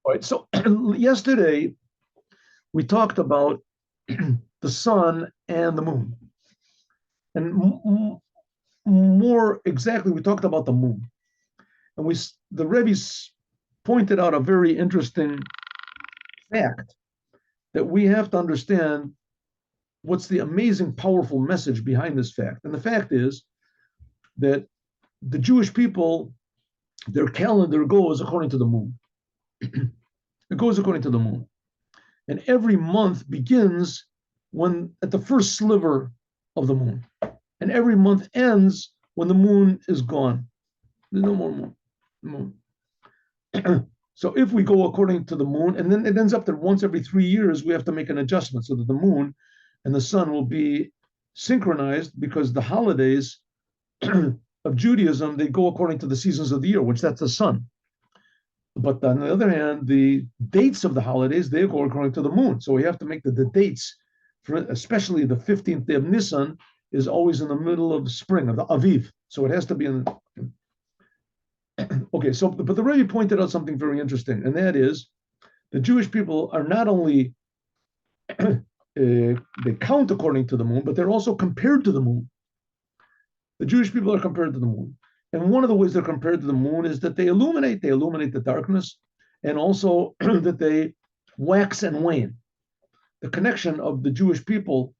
All right. So yesterday we talked about the sun and the moon, and more exactly, we talked about the moon, and the Rebbe pointed out a very interesting fact that we have to understand what's the amazing, powerful message behind this fact. And the fact is that the Jewish people, their calendar goes according to the moon. It goes according to the moon. And every month begins when at the first sliver of the moon. And every month ends when the moon is gone. There's no more moon. So if we go according to the moon, and then it ends up that once every 3 years, we have to make an adjustment so that the moon and the sun will be synchronized, because the holidays of Judaism, they go according to the seasons of the year, which that's the sun. But on the other hand, the dates of the holidays, they go according to the moon. So we have to make the dates, for especially the 15th day of Nisan is always in the middle of spring, of the Aviv. So it has to be in the... Okay, so, but the Rebbe pointed out something very interesting, and that is the Jewish people are not only, they count according to the moon, but they're also compared to the moon. The Jewish people are compared to the moon. And one of the ways they're compared to the moon is that they illuminate the darkness, and also that they wax and wane. The connection of the Jewish people,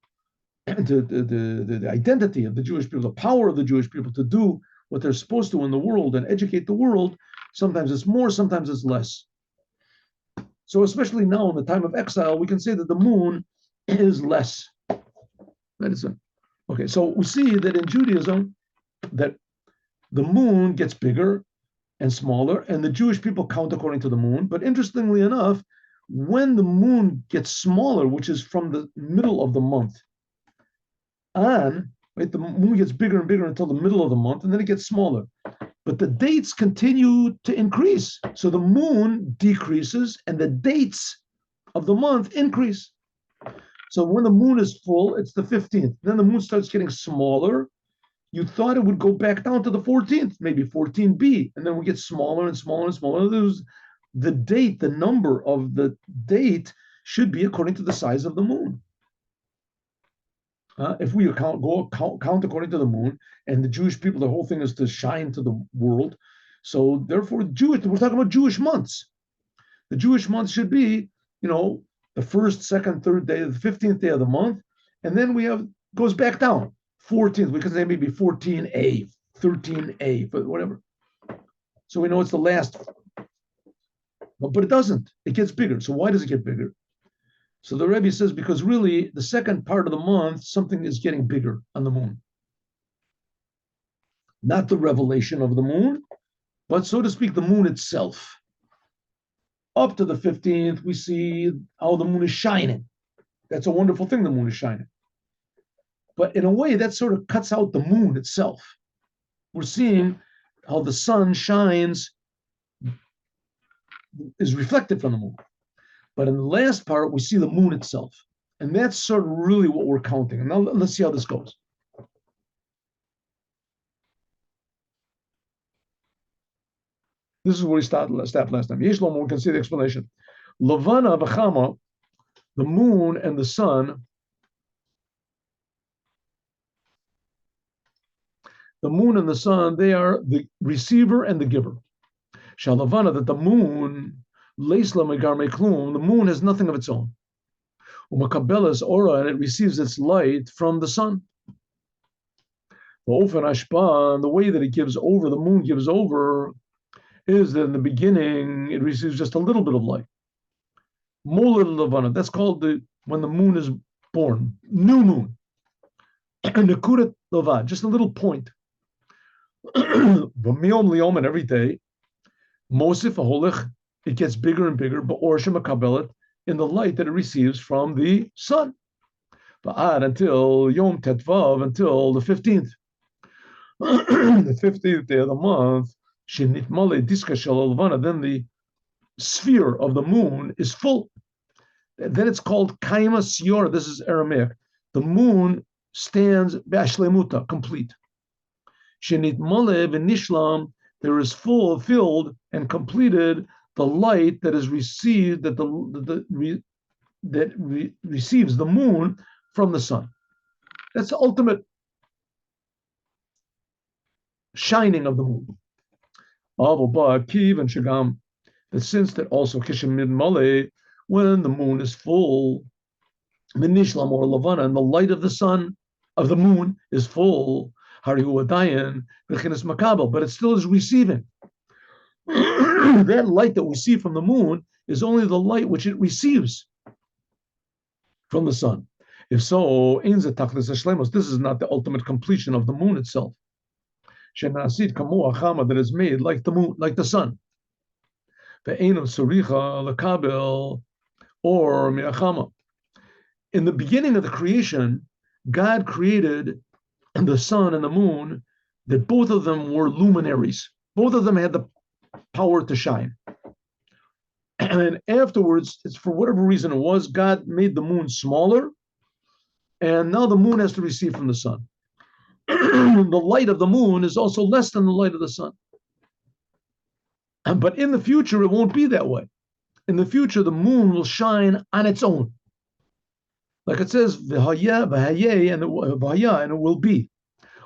the identity of the Jewish people, the power of the Jewish people to do what they're supposed to in the world and educate the world, sometimes it's more, sometimes it's less. So especially now in the time of exile, we can say that the moon is less. That is it. Okay, so we see that in Judaism, that the moon gets bigger and smaller, and the Jewish people count according to the moon. But interestingly enough, when the moon gets smaller, which is from the middle of the month on, right, the moon gets bigger and bigger until the middle of the month, and then it gets smaller. But the dates continue to increase. So the moon decreases, and the dates of the month increase. So when the moon is full, it's the 15th. Then the moon starts getting smaller. You thought it would go back down to the 14th, maybe 14b, and then we get smaller and smaller and smaller. There's the date, the number of the date should be according to the size of the moon. If we count according to the moon, and the Jewish people, the whole thing is to shine to the world. So therefore, we're talking about Jewish months. The Jewish months should be, the first, second, third day, the 15th day of the month, and then goes back down. 14th, we can say maybe 14A, 13A, but whatever. So we know it's the last. But it doesn't. It gets bigger. So why does it get bigger? So the Rebbe says, because really the second part of the month, something is getting bigger on the moon. Not the revelation of the moon, but so to speak, the moon itself. Up to the 15th, we see how the moon is shining. That's a wonderful thing, the moon is shining. But in a way, that sort of cuts out the moon itself. We're seeing how the sun shines, is reflected from the moon. But in the last part, we see the moon itself. And that's sort of really what we're counting. And now let's see how this goes. This is where we stopped last time. Yeshlomo, we can see the explanation. Lavana v'chama, the moon and the sun, they are the receiver and the giver. Shalavana, that the moon, leisla megarme klum, the moon has nothing of its own. Umakabelas aura, and it receives its light from the sun. The ofen ashpan, the way that it gives over, the moon gives over, is that in the beginning it receives just a little bit of light. Molar lavana, that's called when the moon is born, new moon. Nekurat lava, just a little point. V'miyom liyom, and every day, Mosif aholich, it gets bigger and bigger, but orshim akabelet, in the light that it receives from the sun. Va'ad, until Yom Tetvav, until the 15th. The 15th day of the month, shenitmale diska shel levana, then the sphere of the moon is full. Then it's called kaima sior. This is Aramaic. The moon stands b'ashlemuta, complete. Shenitmale v'nishlam, there is filled and completed the light that is received, receives the moon from the sun. That's the ultimate shining of the moon. But since that also when the moon is full, Minishlam or Lavana, and the light of the sun, of the moon, is full, Harihu Adayan, Makabel, but it still is receiving. That light that we see from the moon is only the light which it receives from the sun. If so, this is not the ultimate completion of the moon itself. That is made like the moon, like the sun. Or miachama. In the beginning of the creation, God created the sun and the moon, that both of them were luminaries. Both of them had the power to shine. And afterwards, it's for whatever reason it was, God made the moon smaller, and now the moon has to receive from the sun. The light of the moon is also less than the light of the sun. But in the future, it won't be that way. In the future, the moon will shine on its own. Like it says, v'haya, and it will be.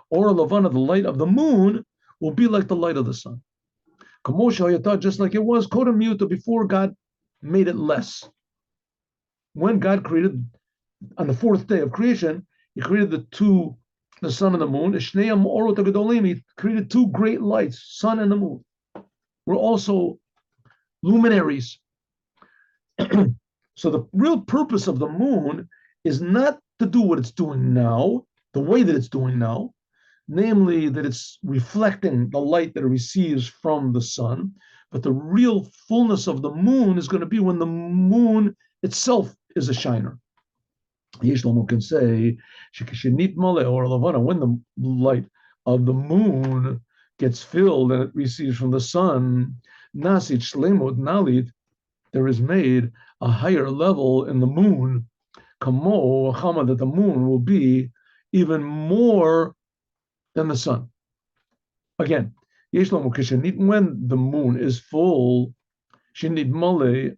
Or lavana, the light of the moon, will be like the light of the sun. Just like it was kodam before God made it less. When God created, on the fourth day of creation, He created the sun and the moon. He created two great lights, sun and the moon. We're also luminaries. So the real purpose of the moon is not to do what it's doing now, the way that it's doing now, namely that it's reflecting the light that it receives from the sun, but the real fullness of the moon is going to be when the moon itself is a shiner. Yeshlomo can say, when the light of the moon gets filled and it receives from the sun, nasit shlemut nalit, there is made a higher level in the moon, kamo chama, that the moon will be even more than the sun. Again, when the moon is full, shinid male,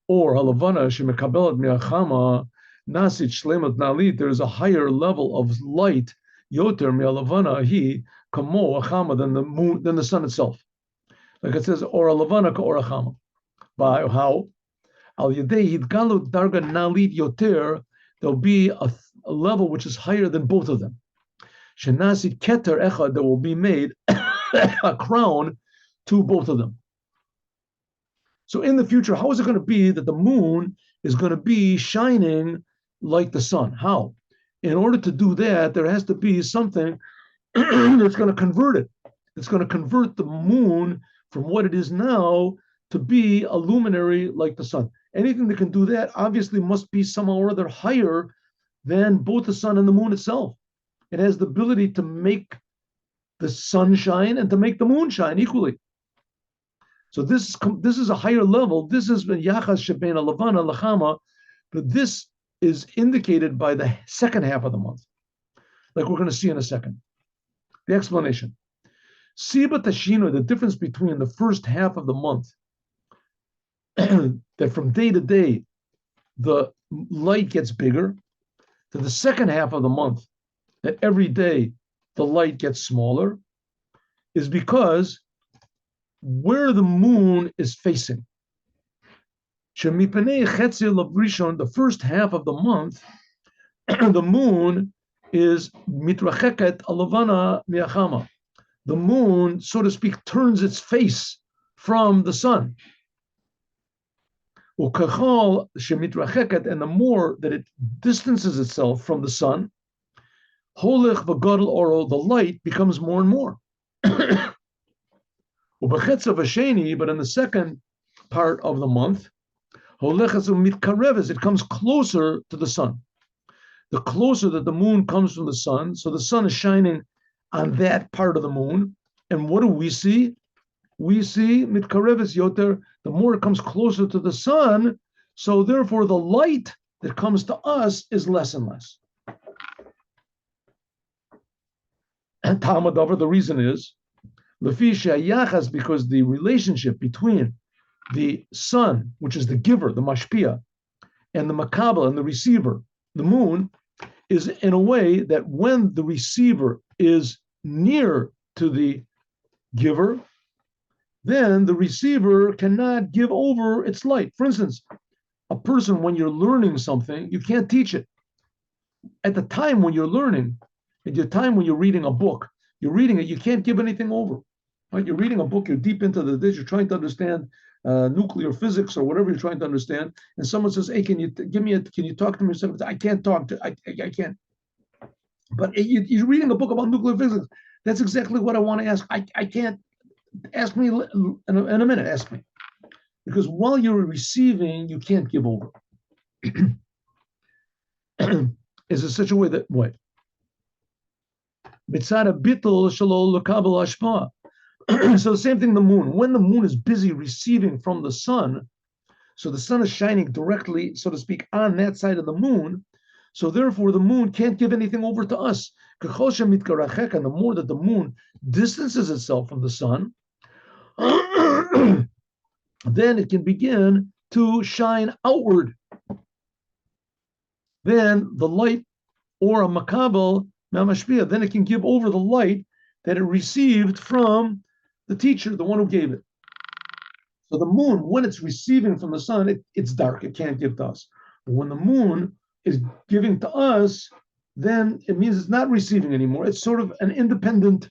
or halavana shemekabelet miachama nasit shlemat nalit, there is a higher level of light, yoter mialavana hi kamo achama, than the moon, than the sun itself. Like it says, or alavana ka or achama. By how? Al yadei hidgalu darga nalit yoter, there'll be a level which is higher than both of them. Shenasit keter echad, that will be made a crown to both of them. So in the future, how is it going to be that the moon is going to be shining like the sun? How? In order to do that, there has to be something that's going to convert it. It's going to convert the moon from what it is now to be a luminary like the sun. Anything that can do that obviously must be somehow or other higher than both the sun and the moon itself. It has the ability to make the sun shine and to make the moon shine equally. So this is a higher level. This is yachas shebein lavana lachama, but this is indicated by the second half of the month, like we're going to see in a second. The explanation. Siba tashino, the difference between the first half of the month, that from day to day, the light gets bigger, to the second half of the month, that every day the light gets smaller, is because where the moon is facing. The first half of the month, the moon is mitracheket alavana miachama. The moon, so to speak, turns its face from the sun. And the more that it distances itself from the sun, the light becomes more and more. But in the second part of the month, it comes closer to the sun. The closer that the moon comes from the sun, so the sun is shining on that part of the moon. And what do we see? We see mitkareves yoter, the more it comes closer to the sun, so therefore the light that comes to us is less and less. And Talmud, the reason is, Lefisha Yachas, because the relationship between the sun, which is the giver, the mashpia, and the makabel and the receiver, the moon, is in a way that when the receiver is near to the giver, then the receiver cannot give over its light. For instance, a person, when you're learning something, you can't teach it. At the time when you're learning, at the time when you're reading a book, you're reading it, you can't give anything over. Right? You're reading a book, you're deep into this, you're trying to understand nuclear physics or whatever you're trying to understand, and someone says, "Hey, can you talk to me?" I can't talk to, I can't. But you're reading a book about nuclear physics. That's exactly what I want to ask. I can't. Ask me in a minute. Ask me, because while you're receiving, you can't give over. Is it such a way that what? So the same thing, the moon. When the moon is busy receiving from the sun, so the sun is shining directly, so to speak, on that side of the moon. So therefore, the moon can't give anything over to us. And the more that the moon distances itself from the sun, then it can begin to shine outward. Then the light, or a makabel mamashpia, then it can give over the light that it received from the teacher, the one who gave it. So the moon, when it's receiving from the sun, it's dark. It can't give to us. But when the moon is giving to us, then it means it's not receiving anymore. It's sort of an independent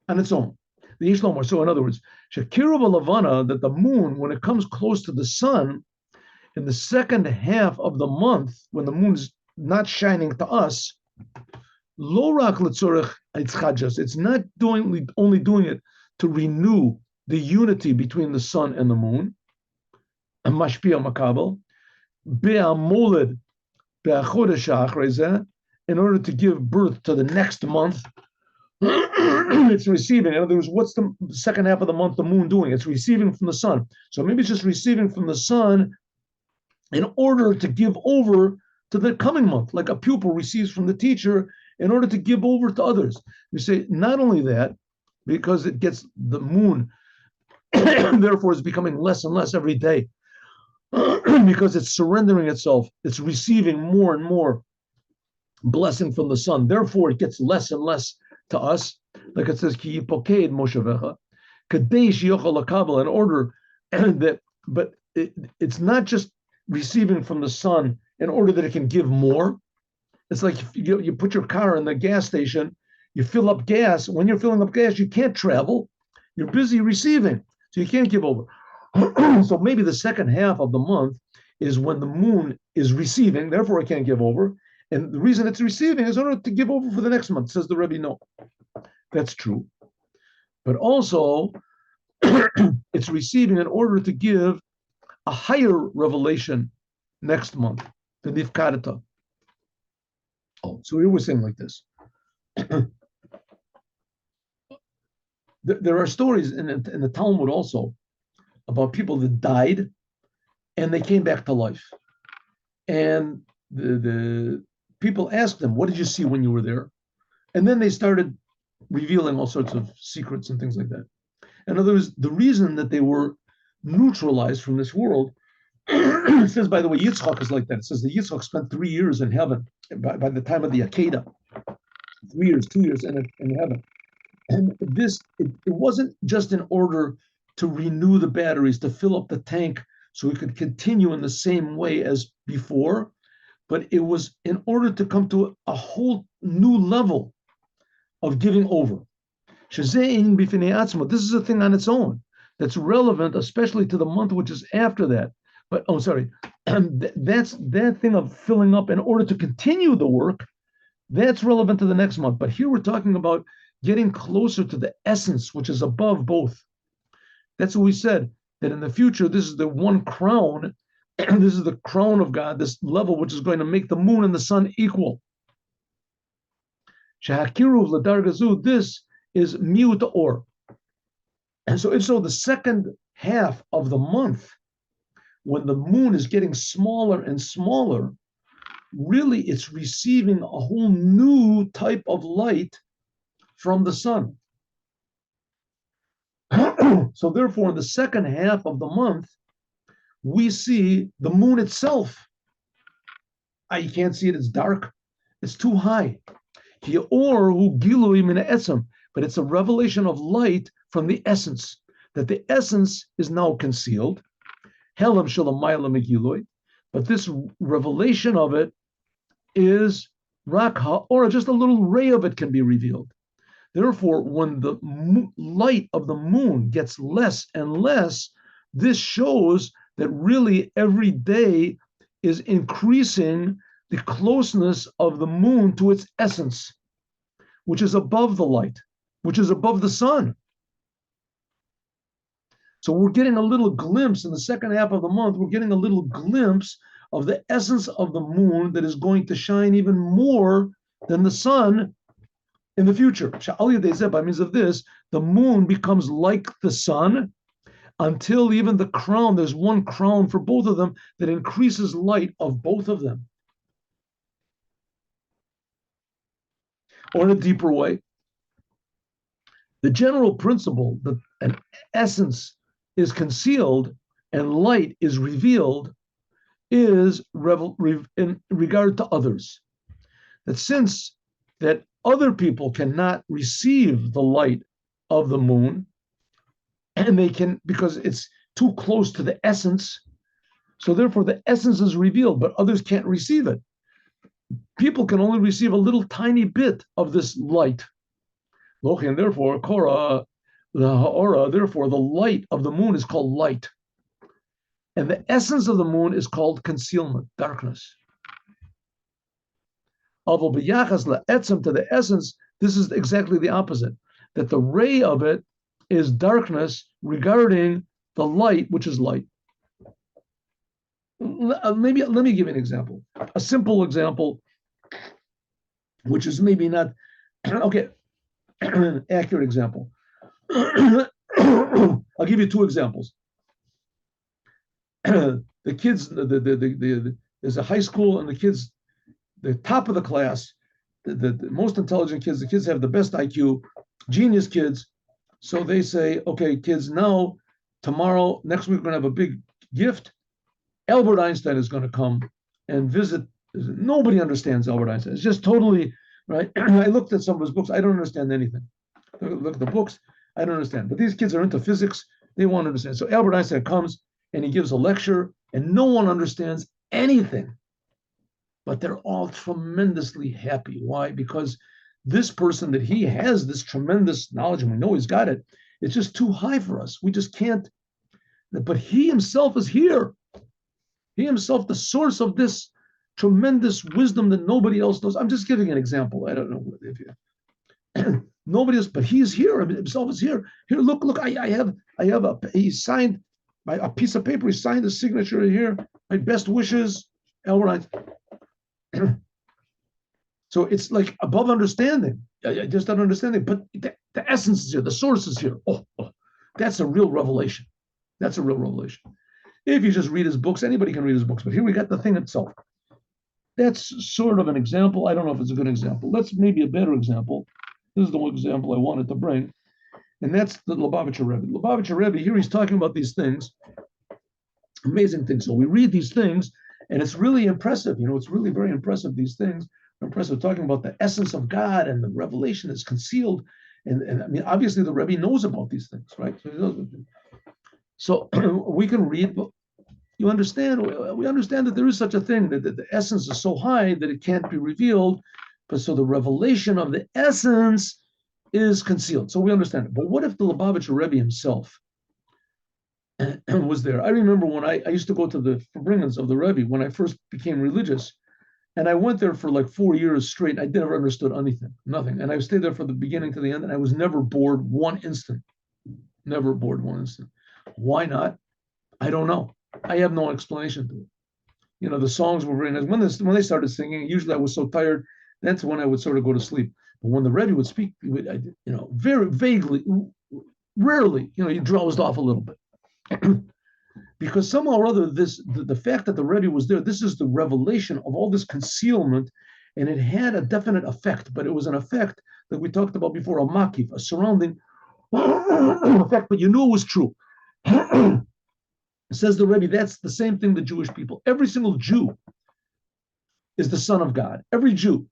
on its own. The Ishlomar. So in other words, Shakira Lavana, that the moon, when it comes close to the sun, in the second half of the month, when the moon's not shining to us, Lorak Letzorech Itzchadjas, it's not only doing it to renew the unity between the sun and the moon, Mashpia Makabel, Be'amoled Be'achodesh Achrezeh, in order to give birth to the next month. It's receiving. In other words, what's the second half of the month the moon doing? It's receiving from the sun. So maybe it's just receiving from the sun in order to give over to the coming month, like a pupil receives from the teacher in order to give over to others. We say not only that, because it gets the moon, therefore is becoming less and less every day, because it's surrendering itself, it's receiving more and more blessing from the sun. Therefore, it gets less and less to us. Like it says, Ki yipoked Moshiach, Kadesh yochel lakabel, in order that, but it's not just receiving from the sun in order that it can give more. It's like you put your car in the gas station, you fill up gas. When you're filling up gas, you can't travel. You're busy receiving, so you can't give over. So maybe the second half of the month is when the moon is receiving, therefore it can't give over. And the reason it's receiving is in order to give over for the next month, says the Rebbe. No, that's true. But also, it's receiving in order to give a higher revelation next month, the Nifkarata. Oh, so here we're saying like this. There are stories in the Talmud also about people that died and they came back to life. And the people asked them, what did you see when you were there? And then they started revealing all sorts of secrets and things like that. In other words, the reason that they were neutralized from this world, it says, by the way, Yitzchak is like that. It says that Yitzchak spent 3 years in heaven by the time of the Akedah. 3 years, 2 years in heaven. And this, it wasn't just in order to renew the batteries, to fill up the tank so we could continue in the same way as before, but it was in order to come to a whole new level of giving over. This is a thing on its own that's relevant, especially to the month which is after that. But that's that thing of filling up in order to continue the work. That's relevant to the next month. But here we're talking about getting closer to the essence, which is above both. That's what we said, that in the future, this is the one crown, and this is the crown of God, this level which is going to make the moon and the sun equal. Shahakiruv Ladargazu, this is miut or. And so the second half of the month, when the moon is getting smaller and smaller, really it's receiving a whole new type of light from the sun. So therefore, in the second half of the month, we see the moon itself. You can't see it, it's dark, it's too high. But it's a revelation of light from the essence, that the essence is now concealed. But this revelation of it is rakha, or just a little ray of it can be revealed. Therefore, when the light of the moon gets less and less, this shows that really every day is increasing the closeness of the moon to its essence, which is above the light, which is above the sun. So we're getting a little glimpse in the second half of the month, we're getting a little glimpse of the essence of the moon that is going to shine even more than the sun in the future. By means of this, the moon becomes like the sun until even the crown, there's one crown for both of them that increases light of both of them. Or in a deeper way, the general principle that an essence is concealed and light is revealed is in regard to others. That since that other people cannot receive the light of the moon, and they can, because it's too close to the essence, so therefore the essence is revealed, but others can't receive it. People can only receive a little tiny bit of this light. And therefore, therefore, the light of the moon is called light. And the essence of the moon is called concealment, darkness. Although to the essence, this is exactly the opposite. That the ray of it is darkness regarding the light, which is light. Maybe let me give you an example. A simple example, which is maybe not okay, accurate example. I'll give you two examples. The kids, there's a high school, and the kids, the top of the class, the most intelligent kids, the kids have the best IQ, genius kids. So they say, okay, kids, now, tomorrow, next week, we're going to have a big gift. Albert Einstein is going to come and visit. Nobody understands Albert Einstein. It's just totally, right? I looked at some of his books. I don't understand anything. Look at the books. I don't understand. But these kids are into physics. They want to understand. So Albert Einstein comes and he gives a lecture, and no one understands anything. But they're all tremendously happy. Why? Because this person that he has this tremendous knowledge, and we know he's got it, it's just too high for us. We just can't. But he himself is here. He himself, the source of this tremendous wisdom that nobody else knows. I'm just giving an example. I don't know if you nobody else, but he's here. Himself is here. Here, look. I have he signed a piece of paper. He signed a signature here. My best wishes, Albert Einstein. So it's like above understanding. I just don't understand it. But the essence is here. The source is here. Oh, that's a real revelation. That's a real revelation. If you just read his books, anybody can read his books. But here we got the thing itself. That's sort of an example. I don't know if it's a good example. That's maybe a better example. This is the one example I wanted to bring. And that's the Lubavitcher Rebbe. Lubavitcher Rebbe, here he's talking about these things, amazing things. So we read these things, and it's really impressive. It's really very impressive, these things. Impressive, talking about the essence of God and the revelation is concealed. And I mean, obviously the Rebbe knows about these things, right? So we can read, we understand that there is such a thing, that the essence is so high that it can't be revealed. But so the revelation of the essence is concealed. So we understand it. But what if the Lubavitcher Rebbe himself was there? I remember when I used to go to the Farbrengens of the Rebbe when I first became religious. And I went there for like 4 years straight. I never understood anything, nothing. And I stayed there from the beginning to the end, and I was never bored one instant. Never bored one instant. Why not? I don't know. I have no explanation to it. The songs were very nice. When they started singing, usually I was so tired, that's when I would sort of go to sleep. But when the Rebbe would speak, very vaguely, rarely, he drowsed off a little bit. Because somehow or other, the fact that the Rebbe was there, this is the revelation of all this concealment, and it had a definite effect, but it was an effect that we talked about before, a makif, a surrounding In fact, but you knew it was true. Says the Rebbe, that's the same thing the Jewish people. Every single Jew is the son of God. Every Jew.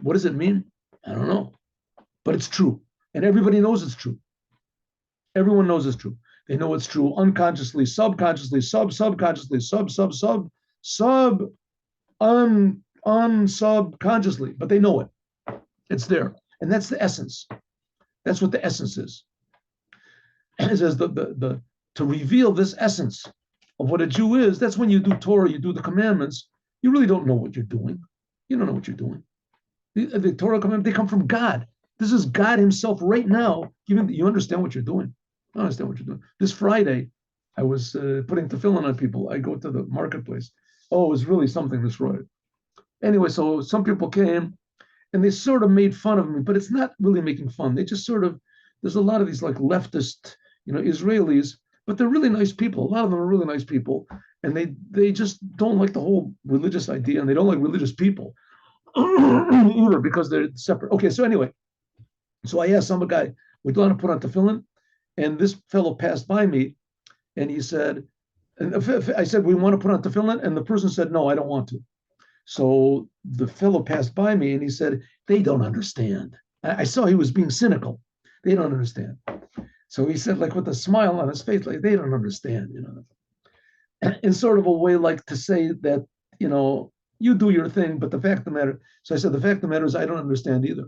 What does it mean? I don't know. But it's true. And everybody knows it's true. Everyone knows it's true. They know it's true unconsciously, subconsciously, subconsciously, unsubconsciously, but they know it. It's there. And that's the essence. That's what the essence is. It says to reveal this essence of what a Jew is, that's when you do Torah, you do the commandments, you really don't know what you're doing. You don't know what you're doing. The Torah commandments, they come from God. This is God himself right now. You understand what you're doing. I understand what you're doing. This Friday, I was putting tefillin on people. I go to the marketplace. Oh, it was really something this Friday. Anyway, so some people came and they sort of made fun of me, but it's not really making fun. They just sort of, there's a lot of these like leftist, Israelis, but they're really nice people. A lot of them are really nice people. And they just don't like the whole religious idea, and they don't like religious people either because they're separate. Okay, so anyway, so I asked some guy, we don't want to put on tefillin, and this fellow passed by me, and he said, and I said, we want to put on tefillin, and the person said, no, I don't want to. So the fellow passed by me, and he said, they don't understand. I saw he was being cynical. They don't understand. So he said, like with a smile on his face, like they don't understand, in sort of a way like to say that, you do your thing, but the fact of the matter. So I said, the fact of the matter is I don't understand either.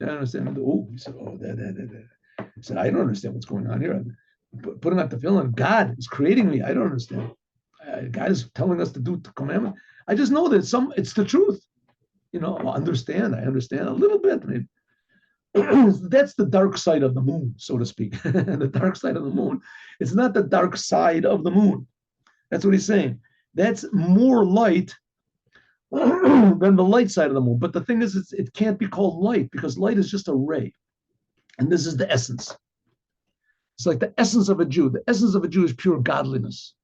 I don't understand. Oh, he said, oh, that. I said, I don't understand what's going on here. I'm putting out the feeling. God is creating me. I don't understand. God is telling us to do the commandment. I just know that it's the truth. I understand a little bit, maybe. That's the dark side of the moon, so to speak. The dark side of the moon. It's not the dark side of the moon. That's what he's saying. That's more light than the light side of the moon. But the thing is, it can't be called light because light is just a ray. And this is the essence. It's like the essence of a Jew. The essence of a Jew is pure godliness.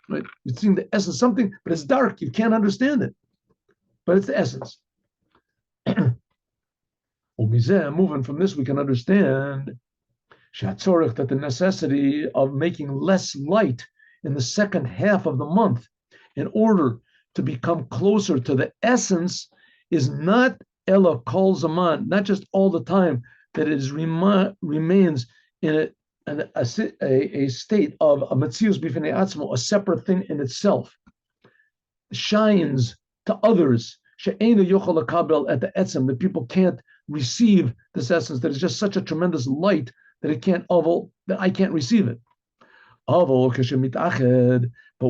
Right? You're seeing the essence, something, but it's dark. You can't understand it. But it's the essence. Moving from this, we can understand that the necessity of making less light in the second half of the month in order to become closer to the essence is not Ella kol zaman, not just all the time, that it remains in a state of a metzius b'fnei atzmo, a separate thing in itself, shines to others, she'einu yochel lakabel at the etzem, that people can't receive this essence, that is just such a tremendous light that that I can't receive it. But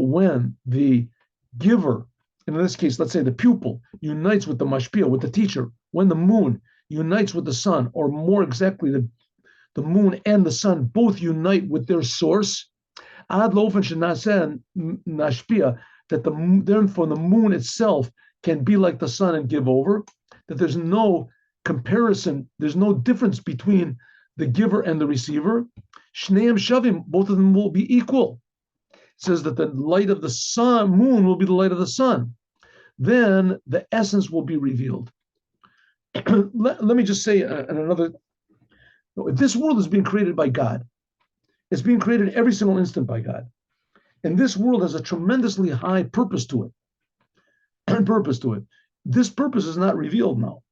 when the giver, in this case, let's say the pupil, unites with the mashpia, with the teacher, when the moon unites with the sun, or more exactly, the moon and the sun both unite with their source, that therefore the moon itself can be like the sun and give over, that there's no comparison, there's no difference between the giver and the receiver. Shneim shavim, both of them will be equal. It says that the light of the moon will be the light of the sun. Then the essence will be revealed. Let me just say if this world is being created by God, it's being created every single instant by God. And this world has a tremendously high purpose to it. This purpose is not revealed now.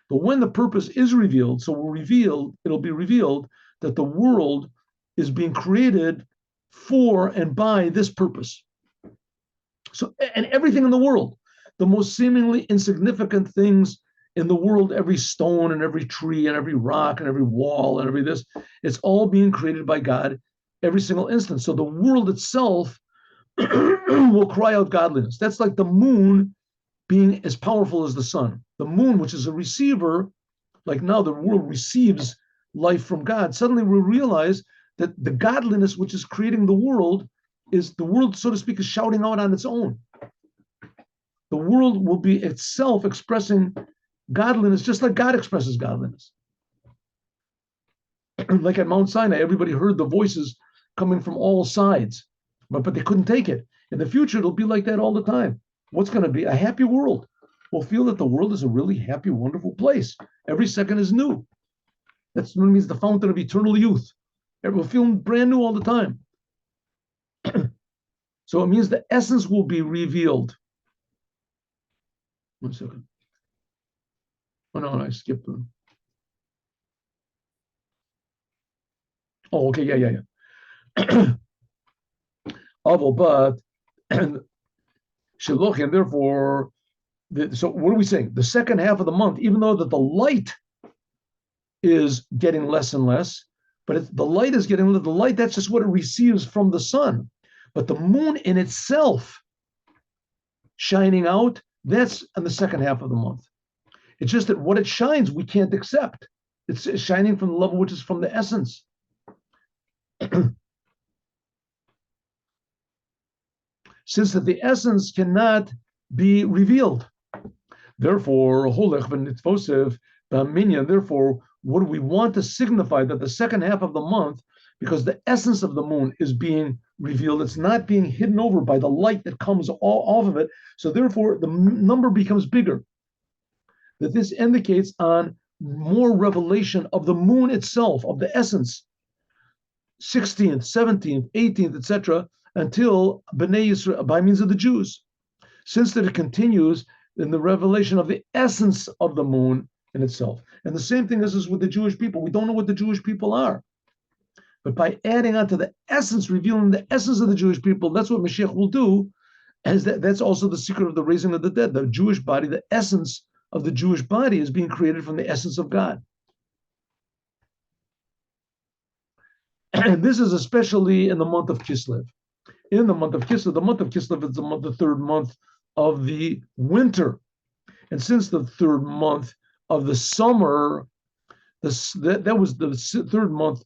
But when the purpose is revealed, it'll be revealed that the world is being created for and by this purpose. So, and everything in the world, the most seemingly insignificant things in the world, every stone and every tree and every rock and every wall and every this, it's all being created by God every single instant. So the world itself will cry out godliness. That's like the moon being as powerful as the sun. The moon, which is a receiver, like now the world receives life from God, suddenly we realize that the godliness which is creating the world, so to speak, is shouting out on its own. The world will be itself expressing godliness, just like God expresses godliness. Like at Mount Sinai, everybody heard the voices coming from all sides, but they couldn't take it. In the future, it'll be like that all the time. What's going to be? A happy world. We'll feel that the world is a really happy, wonderful place. Every second is new. That's what it means, the fountain of eternal youth. It will feel brand new all the time. So it means the essence will be revealed. 1 second. Oh no, I skipped them. Oh, okay, yeah. But and Shiloh, and therefore, so what are we saying? The second half of the month, even though that the light is getting less and less, but the light is getting the light. That's just what it receives from the sun. But the moon in itself shining out, that's in the second half of the month. It's just that what it shines, we can't accept. It's shining from the level which is from the essence. Since that the essence cannot be revealed. Therefore, therefore, what do we want to signify? That the second half of the month, because the essence of the moon is being revealed, it's not being hidden over by the light that comes off of it. So therefore, the number becomes bigger. That this indicates on more revelation of the moon itself, of the essence, 16th, 17th, 18th, etc., until Bnei Yisrael, by means of the Jews. Since that it continues in the revelation of the essence of the moon in itself. And the same thing is with the Jewish people. We don't know what the Jewish people are. But by adding on to the essence, revealing the essence of the Jewish people, that's what Moshiach will do. As that's also the secret of the raising of the dead. The Jewish body, the essence of the Jewish body is being created from the essence of God. And this is especially in the month of Kislev. In the month of Kislev, is the third month of the winter. And since the third month of the summer, that was the third month,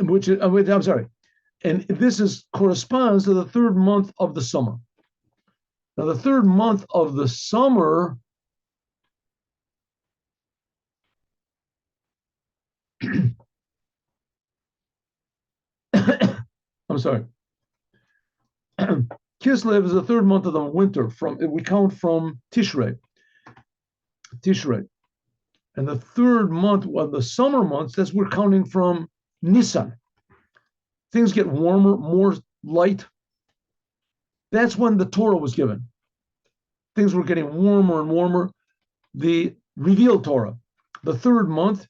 which I'm sorry, and this corresponds to the third month of the summer. Now, the third month of the summer I'm sorry. Kislev is the third month of the winter. We count from Tishrei. And the third month of the summer months, we're counting from Nisan. Things get warmer, more light. That's when the Torah was given. Things were getting warmer and warmer. The revealed Torah, the third month,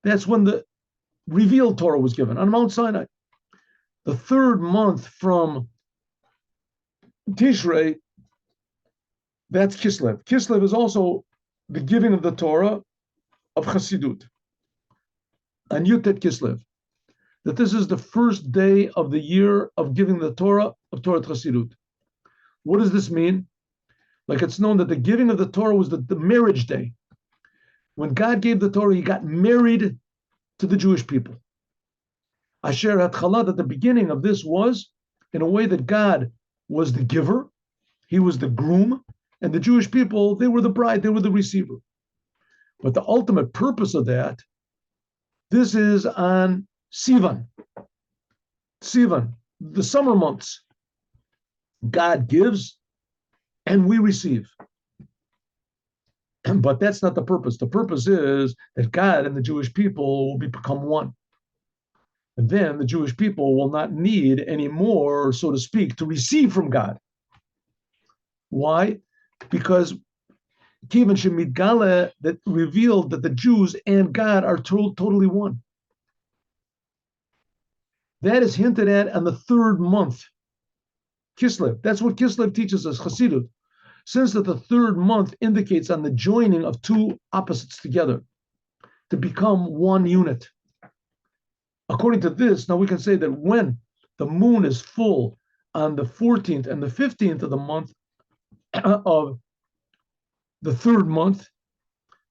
that's when the revealed Torah was given on Mount Sinai. The third month from Tishrei, that's Kislev. Kislev is also the giving of the Torah of Chassidut. And Yutet Kislev. That this is the first day of the year of giving the Torah of Torah Chassidut. What does this mean? Like it's known that the giving of the Torah was the marriage day. When God gave the Torah, he got married to the Jewish people. Asher Hatchala, that the beginning of this was in a way that God was the giver, he was the groom, and the Jewish people, they were the bride, they were the receiver. But the ultimate purpose of that, this is on Sivan, the summer months. God gives and we receive. But that's not the purpose. The purpose is that God and the Jewish people will become one. And then the Jewish people will not need any more, so to speak, to receive from God. Why? Because Kivan Shemidgale, that revealed that the Jews and God are totally one. That is hinted at on the third month, Kislev. That's what Kislev teaches us, Chassidut. Since that the third month indicates on the joining of two opposites together to become one unit. According to this, now we can say that when the moon is full on the 14th and the 15th of the month of the third month,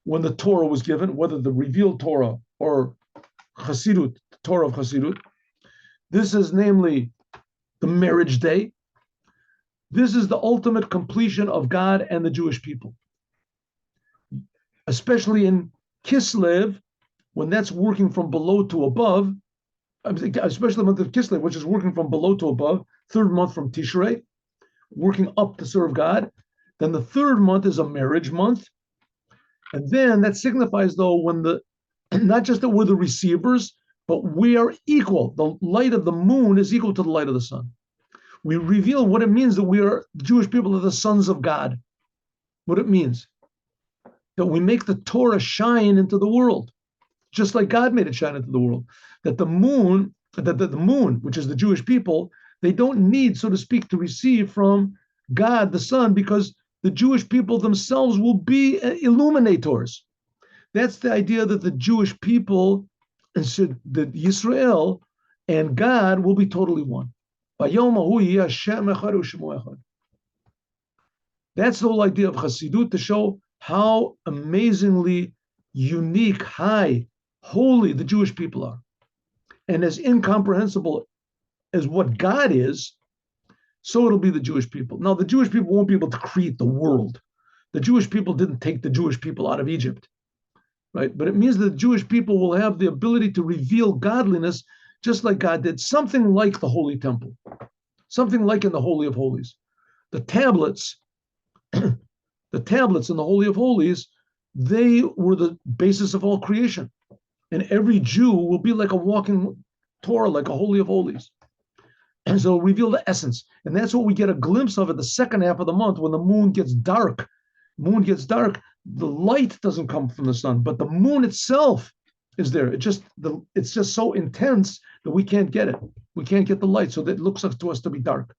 when the Torah was given, whether the revealed Torah or Chassidut, the Torah of Chassidut, this is namely the marriage day. This is the ultimate completion of God and the Jewish people. Especially in Kislev, when that's working from below to above, especially the month of Kislev, which is working from below to above, third month from Tishrei, working up to serve God. Then the third month is a marriage month. And then that signifies, though, when the not just that we're the receivers, but we are equal. The light of the moon is equal to the light of the sun. We reveal what it means that we are Jewish people are the sons of God. What it means that we make the Torah shine into the world, just like God made it shine into the world. That the moon, which is the Jewish people, they don't need, so to speak, to receive from God the sun, because the Jewish people themselves will be illuminators. That's the idea that the Jewish people, that Yisrael and God will be totally one. That's the whole idea of Chassidut, to show how amazingly unique, high, holy the Jewish people are. And as incomprehensible as what God is, so it'll be the Jewish people. Now, the Jewish people won't be able to create the world. The Jewish people didn't take the Jewish people out of Egypt, right? But it means that the Jewish people will have the ability to reveal godliness just like God did, something like the Holy Temple, something like in the Holy of Holies. The tablets, the tablets in the Holy of Holies, they were the basis of all creation. And every Jew will be like a walking Torah, like a Holy of Holies. And so reveal the essence. And that's what we get a glimpse of at the second half of the month when the moon gets dark. Moon gets dark, the light doesn't come from the sun, but the moon itself is there. It's just so intense that we can't get it. We can't get the light, so that it looks like to us to be dark.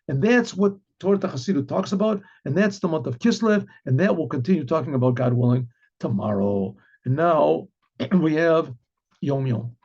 And that's what Torah Chassidut talks about, and that's the month of Kislev, and that we'll continue talking about, God willing, tomorrow. And now we have Yom Yom.